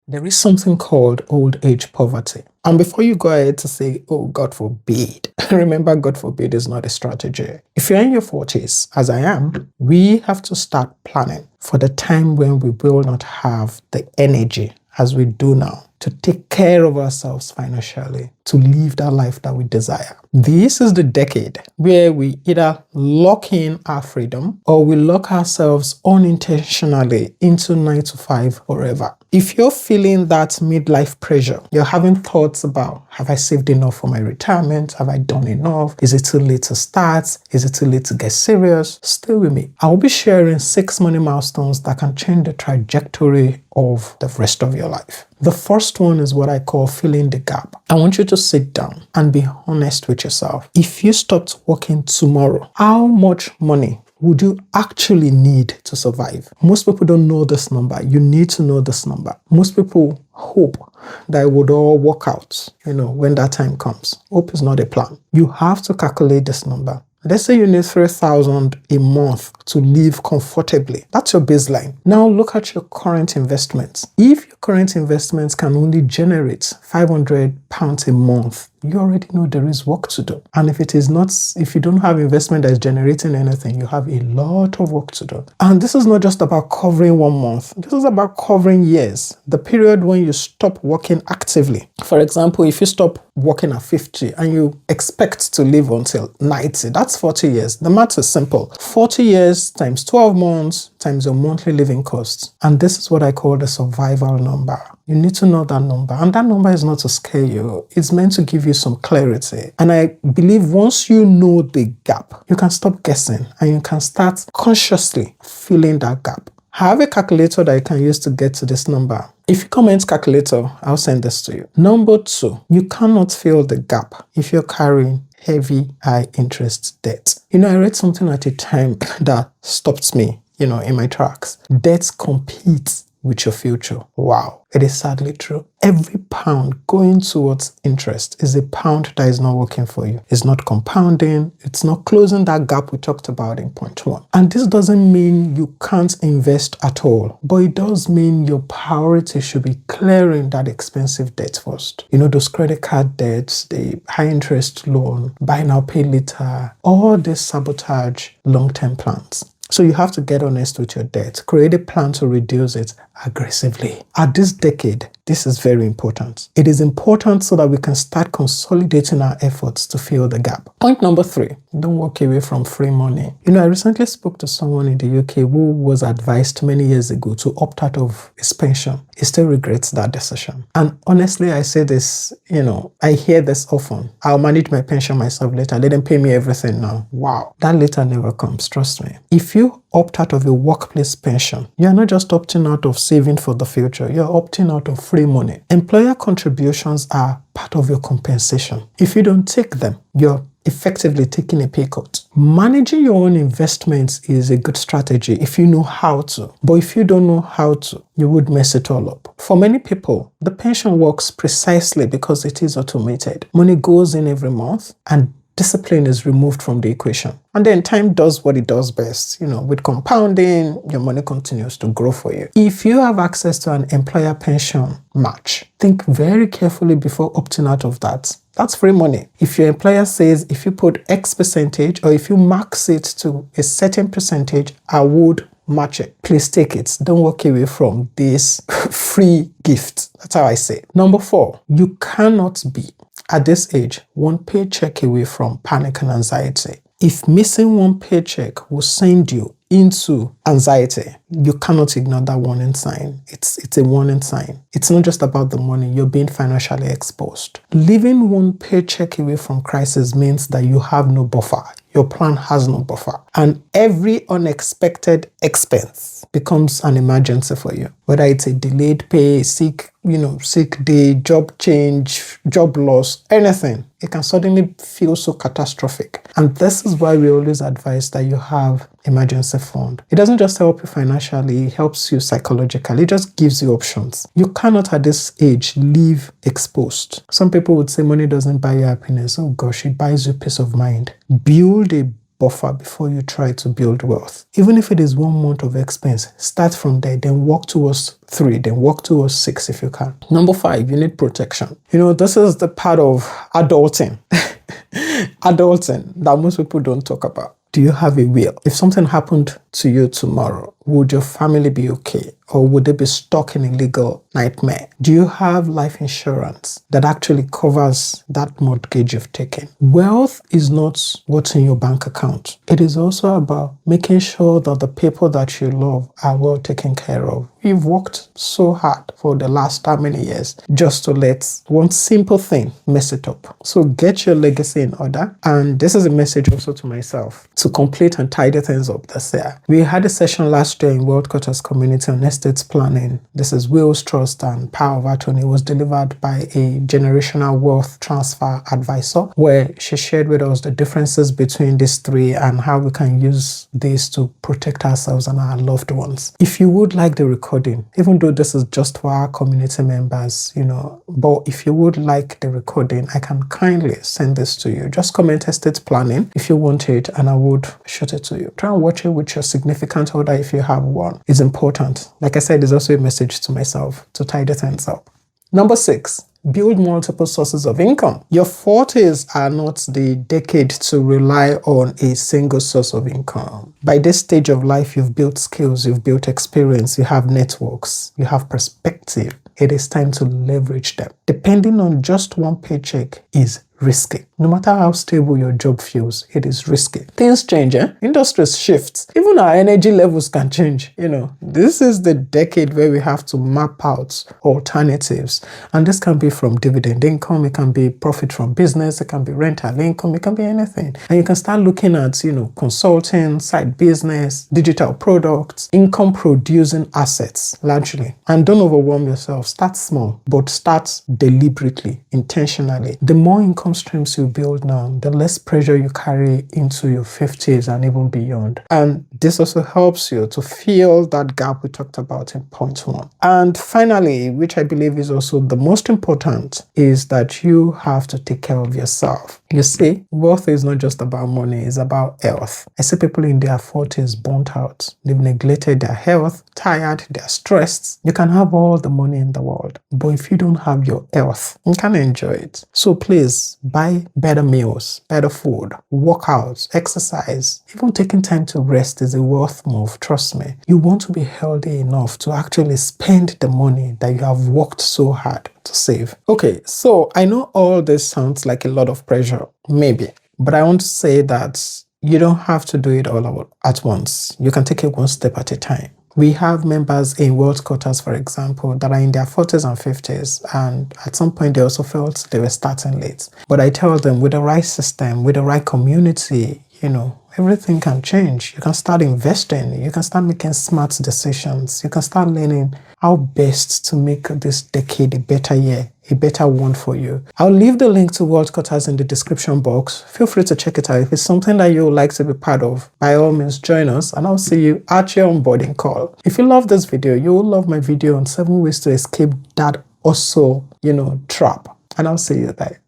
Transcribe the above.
There is something called old age poverty. And before you go ahead to say, oh, God forbid, remember, God forbid is not a strategy. If you're in your 40s, as I am, we have to start planning for the time when we will not have the energy as we do now to take care of ourselves financially, to live that life that we desire. This is the decade where we either lock in our freedom or we lock ourselves unintentionally into 9 to 5 forever. If you're feeling that midlife pressure, you're having thoughts about, have I saved enough for my retirement? Have I done enough? Is it too late to start? Is it too late to get serious? Stay with me. I'll be sharing 6 money milestones that can change the trajectory of the rest of your life. The first one is what I call filling the gap. I want you to sit down and be honest with yourself. If you stopped working tomorrow, how much money would you actually need to survive? Most people don't know this number. You need to know this number. Most people hope that it would all work out, when that time comes. Hope is not a plan. You have to calculate this number. Let's say you need 3,000 a month to live comfortably. That's your baseline. Now look at your current investments. If your current investments can only generate £500 a month, you already know there is work to do. And if you don't have investment that is generating anything, you have a lot of work to do. And this is not just about covering 1 month. This is about covering years. The period when you stop working actively. For example, if you stop working at 50 and you expect to live until 90, that's 40 years. The math is simple. 40 years times 12 months times your monthly living costs. And this is what I call the survival number. You need to know that number. And that number is not to scare you. It's meant to give you some clarity. And I believe once you know the gap, you can stop guessing and you can start consciously filling that gap. I have a calculator that you can use to get to this number. If you comment calculator, I'll send this to you. Number 2, you cannot fill the gap if you're carrying heavy, high interest debt. I read something at a time that stopped me, in my tracks. Debt competes with your future. Wow. It is sadly true. Every pound going towards interest is a pound that is not working for you. It's not compounding. It's not closing that gap we talked about in point 1. And this doesn't mean you can't invest at all, but it does mean your priority should be clearing that expensive debt first. Those credit card debts, the high interest loan, buy now, pay later, all this sabotage long-term plans. So you have to get honest with your debt, create a plan to reduce it aggressively. At this decade, this is very important. It is important so that we can start consolidating our efforts to fill the gap. Point number 3, don't walk away from free money. I recently spoke to someone in the UK who was advised many years ago to opt out of his pension. He still regrets that decision. And honestly, I say this, I hear this often. I'll manage my pension myself later. Let them pay me everything now. Wow. That later never comes, trust me. If you opt out of a workplace pension, you're not just opting out of saving for the future, you're opting out of free money. Employer contributions are part of your compensation. If you don't take them, you're effectively taking a pay cut. Managing your own investments is a good strategy if you know how to. But if you don't know how to, you would mess it all up. For many people, the pension works precisely because it is automated. Money goes in every month and discipline is removed from the equation. And then time does what it does best. With compounding, your money continues to grow for you. If you have access to an employer pension match, think very carefully before opting out of that. That's free money. If your employer says, if you put X percentage or if you max it to a certain percentage, I would match it. Please take it. Don't walk away from this free gift. That's how I say it. Number 4, you cannot be at this age, one paycheck away from panic and anxiety. If missing one paycheck will send you into anxiety, you cannot ignore that warning sign. It's a warning sign. It's not just about the money, you're being financially exposed. Living one paycheck away from crisis means that you have no buffer. Your plan has no buffer. And every unexpected expense becomes an emergency for you. Whether it's a delayed pay, sick day, job change, job loss, anything. It can suddenly feel so catastrophic. And this is why we always advise that you have emergency fund. It doesn't just help you financially, it helps you psychologically. It just gives you options. You cannot at this age live exposed. Some people would say money doesn't buy you happiness. Oh gosh, it buys you peace of mind. Build a buffer before you try to build wealth. Even if it is 1 month of expense, start from there, then walk towards 3, then walk towards 6 if you can. Number 5, you need protection. This is the part of adulting. Adulting that most people don't talk about. Do you have a will? If something happened to you tomorrow, would your family be okay? Or would they be stuck in a legal nightmare? Do you have life insurance that actually covers that mortgage you've taken? Wealth is not what's in your bank account. It is also about making sure that the people that you love are well taken care of. You've worked so hard for the last how many years just to let one simple thing mess it up. So get your legacy in order. And this is a message also to myself to complete and tidy things up this year. We had a session last year in World Quarters Community on estates planning. This is wills, trust, and power of attorney. It was delivered by a generational wealth transfer advisor, where she shared with us the differences between these 3 and how we can use this to protect ourselves and our loved ones. If you would like the recording, even though this is just for our community members, but if you would like the recording, I can kindly send this to you. Just comment estate planning if you want it, and I would shoot it to you. Try and watch it with your significant other if you have one. It's important. Like I said, it's also a message to myself to tidy things up. Number 6, build multiple sources of income. Your 40s are not the decade to rely on a single source of income. By this stage of life, you've built skills, you've built experience, you have networks, you have perspective. It is time to leverage them. Depending on just one paycheck is risky. No matter how stable your job feels, it is risky. Things change, industries shift. Even our energy levels can change. This is the decade where we have to map out alternatives. And this can be from dividend income, it can be profit from business, it can be rental income, it can be anything. And you can start looking at, consulting, side business, digital products, income producing assets, largely. And don't overwhelm yourself. Start small, but start deliberately, intentionally. The more income streams you build now, the less pressure you carry into your 50s and even beyond. And this also helps you to fill that gap we talked about in point 1. And finally, which I believe is also the most important, is that you have to take care of yourself. You see, wealth is not just about money, it's about health. I see people in their 40s burnt out. They've neglected their health, tired, they're stressed. You can have all the money in the world, but if you don't have your health, you can't enjoy it. So please, buy better meals, better food, work out, exercise. Even taking time to rest is a wealth move, trust me. You want to be healthy enough to actually spend the money that you have worked so hard to save. Okay, so I know all this sounds like a lot of pressure, maybe, but I want to say that you don't have to do it all at once. You can take it one step at a time. We have members in World Quarters, for example, that are in their 40s and 50s, and at some point they also felt they were starting late. But I tell them, with the right system, with the right community, everything can change. You can start investing, you can start making smart decisions, you can start learning how best to make this decade a better year, a better one for you. I'll leave the link to World Quarters in the description box. Feel free to check it out. If it's something that you would like to be part of, by all means join us, and I'll see you at your onboarding call. If you love this video, you will love my video on 7 ways to escape that trap. And I'll see you there.